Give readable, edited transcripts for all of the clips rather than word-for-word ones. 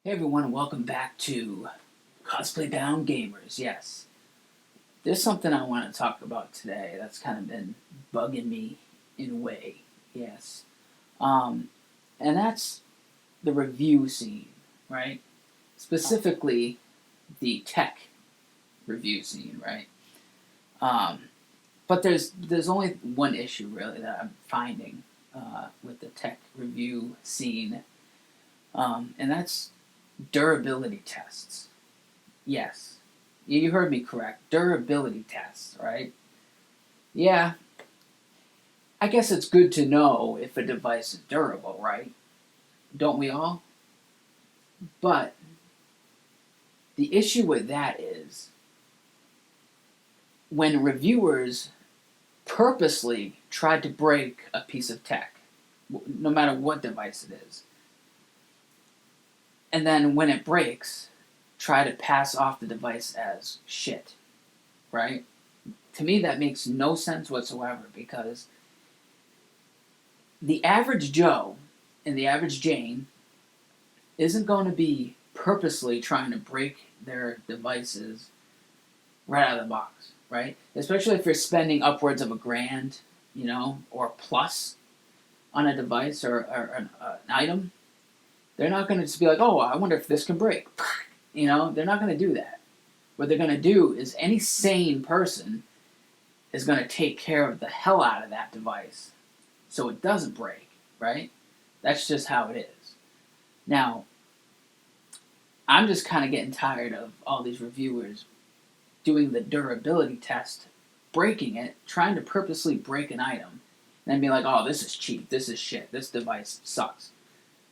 Hey everyone, and welcome back to Cosplay Bound Gamers. Yes, there's something I want to talk about today that's kind of been bugging me in a way. Yes, um, and that's the review scene, right? Specifically, the tech review scene, right? Um, but there's only one issue really that I'm finding with the tech review scene, and that's durability tests. Yes. You heard me correct. Durability tests, right? Yeah, I guess it's good to know if a device is durable, right? Don't we all? But the issue with that is when reviewers purposely try to break a piece of tech, no matter what device it is, and then when it breaks, try to pass off the device as shit, right? To me, that makes no sense whatsoever because the average Joe and the average Jane isn't going to be purposely trying to break their devices right out of the box, right? Especially if you're spending upwards of $1,000, or plus on a device or an item. They're not going to just be like, oh, I wonder if this can break. They're not going to do that. What they're going to do is any sane person is going to take care of the hell out of that device so it doesn't break, right? That's just how it is. Now, I'm just kind of getting tired of all these reviewers doing the durability test, breaking it, trying to purposely break an item, and then be like, oh, this is cheap, this is shit, this device sucks.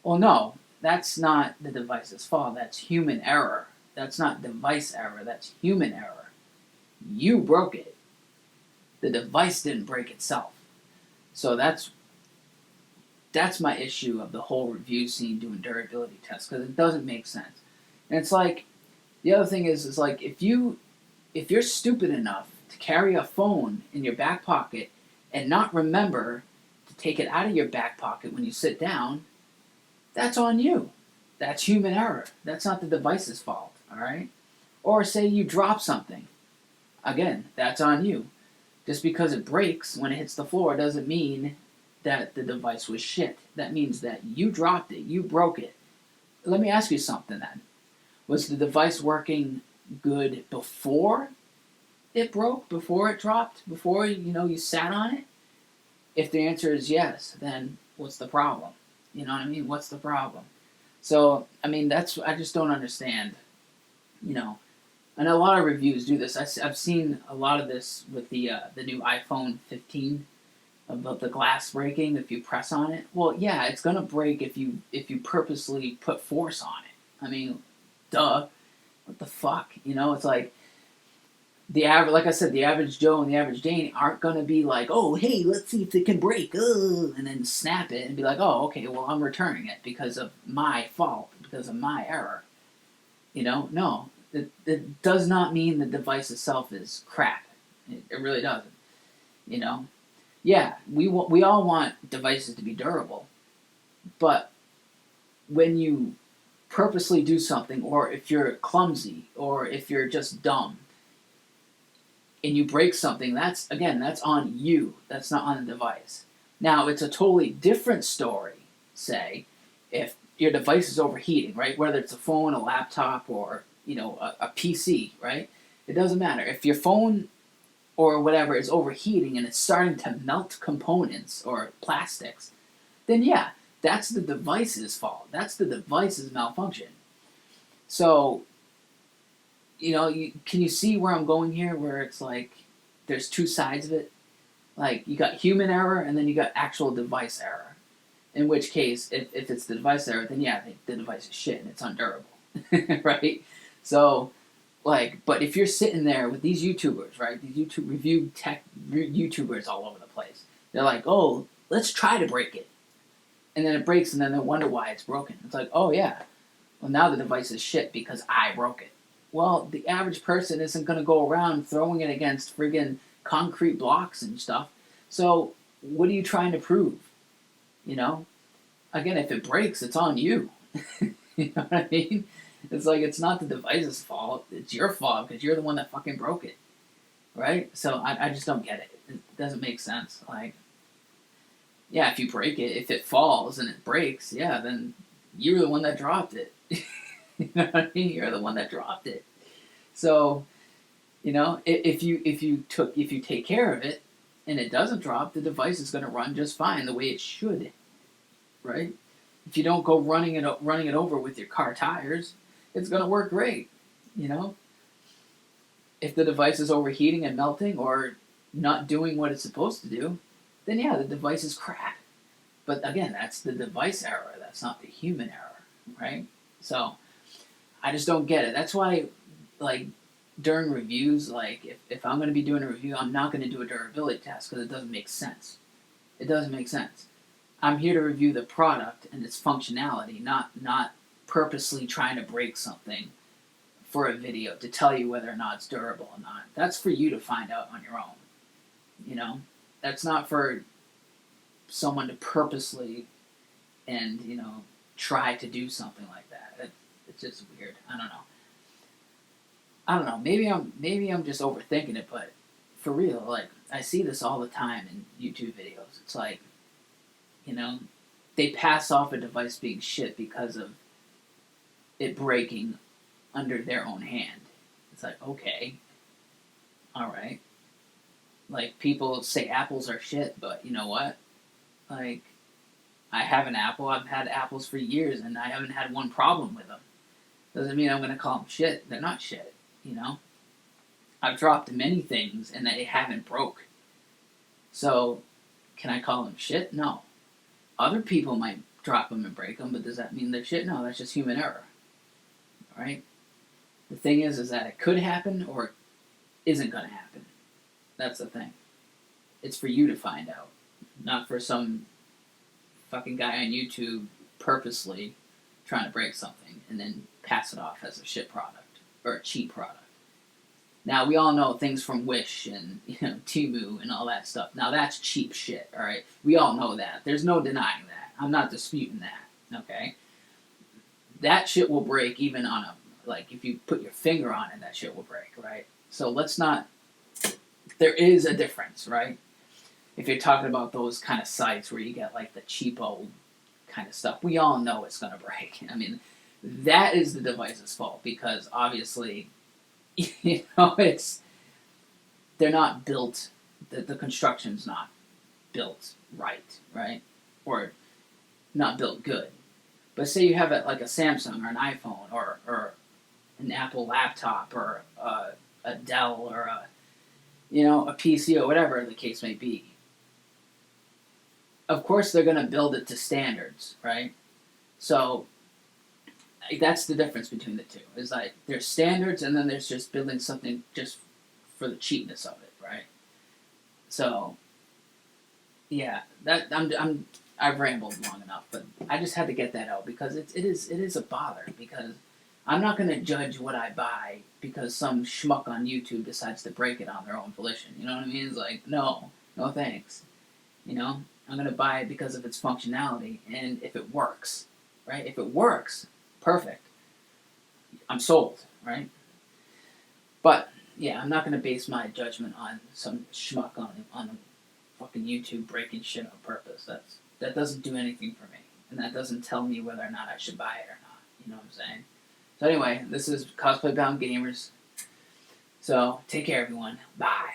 Well, no, that's not the device's fault. That's human error. That's not device error, that's human error. You broke it. The device didn't break itself. So that's my issue of the whole review scene doing durability tests, because it doesn't make sense. And it's like, the other thing is like if you're stupid enough to carry a phone in your back pocket and not remember to take it out of your back pocket when you sit down, that's on you. That's human error. That's not the device's fault, all right? Or say you drop something. Again, that's on you. Just because it breaks when it hits the floor doesn't mean that the device was shit. That means that you dropped it, you broke it. Let me ask you something then. Was the device working good before it broke, before it dropped, before you sat on it? If the answer is yes, then what's the problem? You know what I mean? What's the problem? So I mean, I just don't understand. You know, I know a lot of reviews do this. I've seen a lot of this with the new iPhone 15 about the glass breaking if you press on it. Well, yeah, it's gonna break if you purposely put force on it. I mean, duh. What the fuck? It's like the average, like I said, the average Joe and the average Jane aren't gonna be like, oh, hey, let's see if it can break, and then snap it and be like, oh, okay, well, I'm returning it because of my fault, because of my error. No, it does not mean the device itself is crap. It really doesn't. You know, yeah, we all want devices to be durable, but when you purposely do something, or if you're clumsy, or if you're just dumb, and you break something, that's on you. That's not on the device. Now, it's a totally different story, say, if your device is overheating, right? Whether it's a phone, a laptop, or a PC, right? It doesn't matter. If your phone or whatever is overheating and it's starting to melt components or plastics, then yeah, that's the device's fault. That's the device's malfunction. So can you see where I'm going here? Where it's like there's two sides of it. Like you got human error and then you got actual device error. In which case, if it's the device error, then yeah, the device is shit and it's undurable, right? So, but if you're sitting there with these YouTubers, right? These YouTube review tech YouTubers all over the place. They're like, oh, let's try to break it, and then it breaks, and then they wonder why it's broken. It's like, oh yeah, well now the device is shit because I broke it. Well, the average person isn't going to go around throwing it against friggin' concrete blocks and stuff. So what are you trying to prove? Again, if it breaks, it's on you. You know what I mean? It's like it's not the device's fault. It's your fault because you're the one that fucking broke it, right? So I just don't get it. It doesn't make sense. Like, yeah, if you break it, if it falls and it breaks, yeah, then you're the one that dropped it. You know what I mean? You're the one that dropped it. So, you know, if you take care of it and it doesn't drop, the device is going to run just fine the way it should, right? If you don't go running it over with your car tires, it's going to work great. You know, if the device is overheating and melting or not doing what it's supposed to do, then yeah, the device is crap. But again, that's the device error. That's not the human error, right? So I just don't get it. That's why, like, during reviews, like, if I'm going to be doing a review, I'm not going to do a durability test because it doesn't make sense. It doesn't make sense. I'm here to review the product and its functionality, not purposely trying to break something for a video to tell you whether or not it's durable or not. That's for you to find out on your own. You know, that's not for someone to purposely and try to do something like that. It's just weird. I don't know. Maybe I'm just overthinking it, but for real, like I see this all the time in YouTube videos. It's like, they pass off a device being shit because of it breaking under their own hand. It's like, okay, all right. Like people say apples are shit, but you know what? Like I have an apple. I've had apples for years, and I haven't had one problem with them. Doesn't mean I'm gonna call them shit. They're not shit. I've dropped many things, and they haven't broke. So, can I call them shit? No. Other people might drop them and break them, but does that mean they're shit? No, that's just human error. All right. The thing is that it could happen or it isn't gonna happen. That's the thing. It's for you to find out, not for some fucking guy on YouTube purposely trying to break something and then pass it off as a shit product or a cheap product. Now we all know things from Wish and Temu and all that stuff. Now that's cheap shit, all right? We all know that. There's no denying that. I'm not disputing that. Okay, that shit will break even on if you put your finger on it, that shit will break, right? So let's not. There is a difference, right? If you're talking about those kind of sites where you get like the cheapo kind of stuff, we all know it's gonna break. I mean, that is the device's fault because obviously, they're not built. The construction's not built right, or not built good. But say you have like a Samsung or an iPhone or an Apple laptop or a Dell or a PC or whatever the case may be. Of course, they're going to build it to standards, right? So that's the difference between the two. Is like there's standards, and then there's just building something just for the cheapness of it, right? So yeah, that I've rambled long enough, but I just had to get that out because it is a bother because I'm not going to judge what I buy because some schmuck on YouTube decides to break it on their own volition. You know what I mean? It's like, no thanks. I'm going to buy it because of its functionality and if it works, right? If it works, perfect. I'm sold, right? But yeah, I'm not going to base my judgment on some schmuck on fucking YouTube breaking shit on purpose. That doesn't do anything for me, and that doesn't tell me whether or not I should buy it or not. You know what I'm saying? So anyway, this is Cosplay Bound Gamers. So take care, everyone. Bye.